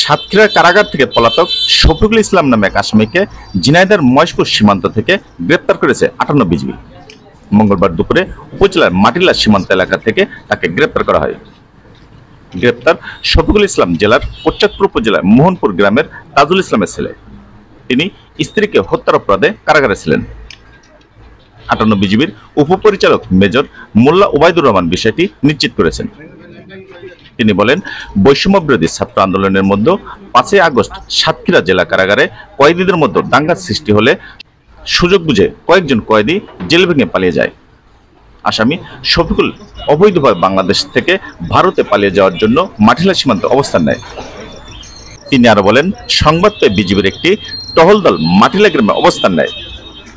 সাতক্ষীরা কারাগার থেকে পলাতক শফিকুল ইসলাম নামে এক আসামিকে ঝিনাইদহের মহেশপুর সীমান্ত থেকে গ্রেপ্তার করেছে 58 বিজিবি। মঙ্গলবার দুপুরে উপজেলার মাটিলা সীমান্ত এলাকা থেকে তাকে গ্রেপ্তার করা হয়। গ্রেপ্তার শফিকুল ইসলাম জেলার কোটচাঁদপুর উপজেলার মোহনপুর গ্রামের তাজুল ইসলামের ছেলে। তিনি স্ত্রীকে হত্যার অপরাধে কারাগারে ছিলেন। 58 বিজিবির উপপরিচালক মেজর মোল্লা ওবায়দুর রহমান বিষয়টি নিশ্চিত করেছেন। তিনি বলেন, বৈষম্য বিরোধী ছাত্র আন্দোলনের মধ্যে 5ই আগস্ট সাতক্ষীরা জেলা কারাগারে কয়েদিদের মধ্যে দাঙ্গার সৃষ্টি হলে সুযোগ বুঝে কয়েকজন কয়েদি জেল ভেঙে পালিয়ে যায়। আসামি শফিকুল অবৈধভাবে বাংলাদেশ থেকে ভারতে পালিয়ে যাওয়ার জন্য মাটিলা সীমান্তে অবস্থান নেয়। তিনি আরো বলেন, সংবাদ পেয়ে বিজিবির একটি টহল দল মাটিলা গ্রামে অবস্থান নেয়।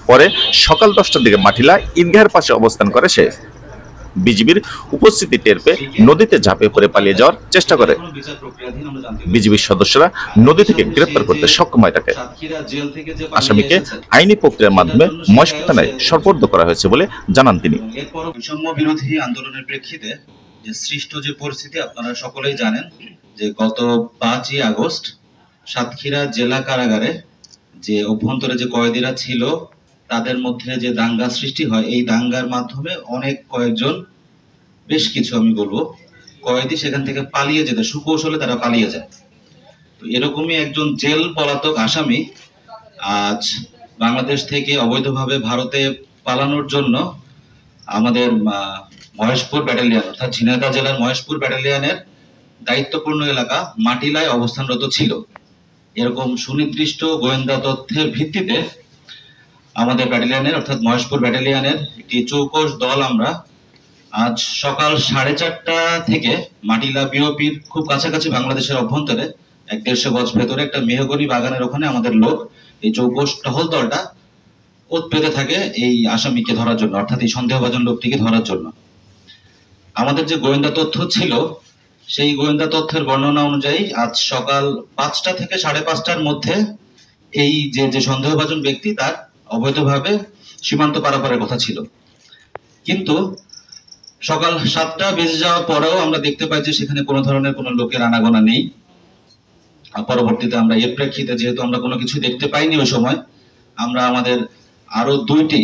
পরে সকাল 10টার দিকে মাটিলা ঈদগাহের পাশে অবস্থান করে সে। বিজিবির উপস্থিতি টের পেয়ে নদীতে ঝাঁপিয়ে পড়ে পালিয়ে যাওয়ার চেষ্টা করে। বিজিবির সদস্যরা নদী থেকে গ্রেপ্তার করতে সক্ষম হয় তাকে। আসামিকে আইনি প্রক্রিয়ার মাধ্যমে মহেশপুর থানায় সোপর্দ করা হয়েছে বলে জানান তিনি। বৈষম্য বিরোধী আন্দোলনের প্রেক্ষিতে যে সৃষ্ট যে পরিস্থিতি আপনারা সকলেই জানেন যে গত 5ই আগস্ট সাতক্ষীরা জেলা কারাগারে যে অভ্যন্তরে যে কয়েদিরা ছিল তাদের মধ্যে যে দাঙ্গা সৃষ্টি হয়, এই দাঙ্গার মাধ্যমে অনেক কয়েকজন, বেশ কিছু আমি বলবো, কয়েদি সেখান থেকে পালিয়ে যেতে সুকৌশলে তারা পালিয়ে যায়। তো এরকমই একজন জেল পলাতক আসামি আজ বাংলাদেশ থেকে অবৈধভাবে ভারতে পালানোর জন্য আমাদের মহেশপুর ব্যাটালিয়ন অর্থাৎ ঝিনাইদহ জেলার মহেশপুর ব্যাটালিয়নের দায়িত্বপূর্ণ এলাকা মাটিলায় অবস্থানরত ছিল। এরকম সুনির্দিষ্ট গোয়েন্দা তথ্যের ভিত্তিতে আমাদের ব্যাটালিয়নের অর্থাৎ মহেশপুর ব্যাটালিয়নের একটি চৌকস দল আমরা আজ সকাল 4:30টা থেকে মাটিলা বিওপির খুব কাছাকাছি বাংলাদেশের অভ্যন্তরে 150 গজ ভেতরে একটা মেহগনি বাগানের ওখানে আমাদের লোক এই চৌকস টহল দলটা ওত পেতে থাকে এই আসামিকে ধরার জন্য, অর্থাৎ এই সন্দেহভাজন লোকটিকে ধরার জন্য। আমাদের যে গোয়েন্দা তথ্য ছিল সেই গোয়েন্দা তথ্যের বর্ণনা অনুযায়ী আজ সকাল 5টা থেকে 5:30টার মধ্যে এই যে সন্দেহভাজন ব্যক্তি তার অবৈধভাবে সীমান্ত পারাপারের কথা ছিল। কিন্তু সকাল 7টা বেজে যাওয়ার পরেও আমরা দেখতে পাই যে সেখানে কোনো ধরনের কোনো লোকের আনাগোনা নেই। পরবর্তীতে আমরা এর প্রেক্ষিতে যেহেতু আমরা কোনো কিছু দেখতে পাইনি ওই সময়, আমরা আমাদের আরো দুইটি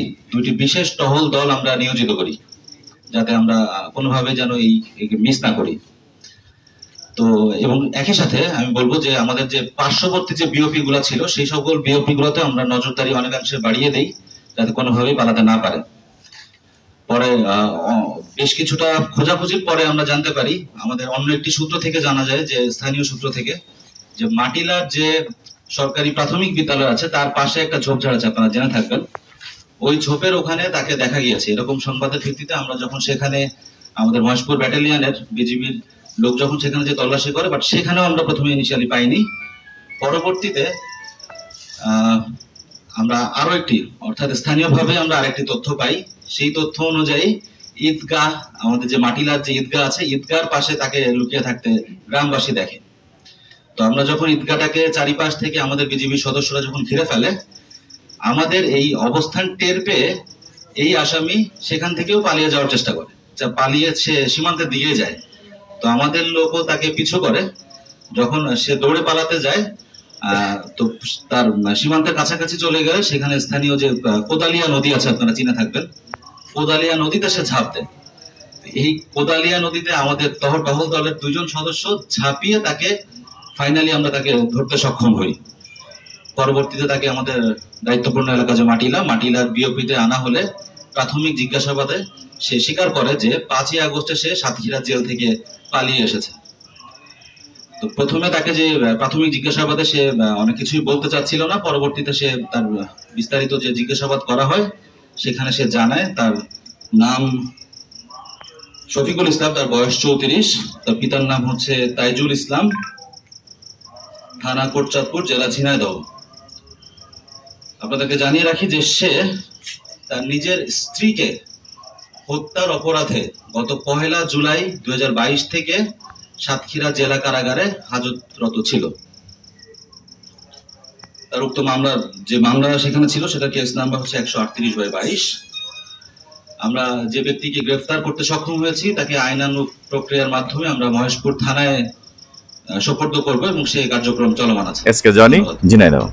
বিশেষ টহল দল আমরা নিয়োজিত করি যাতে আমরা কোনোভাবে যেন এই মিস না করি। তো এবং একই সাথে আমি বলবো যে আমাদের যে পার্শ্ববর্তী যে বিওপি গুলা ছিল সেই সকল বিওপি গুলোতে আমরা নজরদারি অনেকাংশে বাড়িয়ে দেই যাতে কোনোভাবেই পালাতে না পারে। পরে বেশ কিছুটা খোঁজাখুঁজির পরে আমরা জানতে পারি, আমাদের অন্য একটি সূত্র থেকে জানা যায়, যে স্থানীয় সূত্র থেকে, যে মাটিলার যে সরকারি প্রাথমিক বিদ্যালয় আছে তার পাশে একটা ঝোপঝাড় আছে, আপনারা জেনে থাকবেন। ওই ঝোপের ওখানে তাকে দেখা গিয়েছে। এরকম সংবাদের ভিত্তিতে আমরা যখন সেখানে আমাদের মহেশপুর ব্যাটালিয়নের বিজিবির লোক যখন সেখানে যে তল্লাশি করে, বাট সেখানেও আমরা প্রথমে ইনিশিয়ালি পাইনি। পরবর্তীতে আমরা আরো একটি, অর্থাৎ স্থানীয়ভাবে আমরা আরেকটি তথ্য পাই। সেই তথ্য অনুযায়ী ঈদগাহ, আমাদের যে মাটিলার যে ঈদগাহ আছে, ঈদগাহর পাশে তাকে লুকিয়ে থাকতে গ্রামবাসী দেখে। তো আমরা যখন ঈদগাহটাকে চারিপাশ থেকে আমাদের বিজিবি সদস্যরা যখন ঘিরে ফেলে, আমাদের এই অবস্থান টের পেয়ে এই আসামি সেখান থেকেও পালিয়ে যাওয়ার চেষ্টা করে, যা পালিয়ে সে সীমান্তের দিকে যায়। তো আমাদের লোকও তাকে পিছু করে। যখন সে দৌড়ে পালাতে যায়, তো তার সীমান্তের কাছাকাছি চলে গেলে সেখানে স্থানীয় যে কোদালিয়া নদী আছে, আপনারা চিনে থাকবেন, কোদালিয়া নদীতে সে ঝাঁপ দেয়। এই কোদালিয়া নদীতে আমাদের টহল দলের 2 জন সদস্য ঝাঁপিয়ে তাকে ফাইনালি আমরা তাকে ধরতে সক্ষম হই। পরবর্তীতে তাকে আমাদের দায়িত্বপূর্ণ এলাকা যে মাটিলার বিওপিতে আনা হলে প্রাথমিক জিজ্ঞাসাবাদে সে স্বীকার করে যে 5ই আগস্টে সে সাতক্ষীরা জেল থেকে পালিয়ে এসেছে। তো প্রথমে তাকে যে প্রাথমিক জিজ্ঞাসাবাদে সে অনেক কিছুই বলতে চাচ্ছিল না। পরবর্তীতে সে তার বিস্তারিত যে জিজ্ঞাসাবাদ করা হয় সেখানে সে জানায় তার নাম শফিকুল ইসলাম, তার বয়স 34, তার পিতার নাম হচ্ছে তাইজুল ইসলাম, থানা কোটচাঁদপুর, জেলা ঝিনাইদহ। আপনাদেরকে জানিয়ে রাখি যে সে তার নিজের স্ত্রীকে হত্যার অপরাধে গত 1 জুলাই 2022 থেকে সাতক্ষীরা জেলা কারাগারে হাজতরত ছিল। তার উক্ত মামলার যে মামলা সেখানে ছিল সেটা কেস নাম্বার হচ্ছে 138/22। আমরা যে ব্যক্তিকে গ্রেফতার করতে সক্ষম হয়েছি তাকে আইনানুগ প্রক্রিয়ার মাধ্যমে আমরা মহেশপুর থানায় সোপর্দ করবো এবং সেই কার্যক্রম চলমান আছে। SK Johnny, Jhenaidah.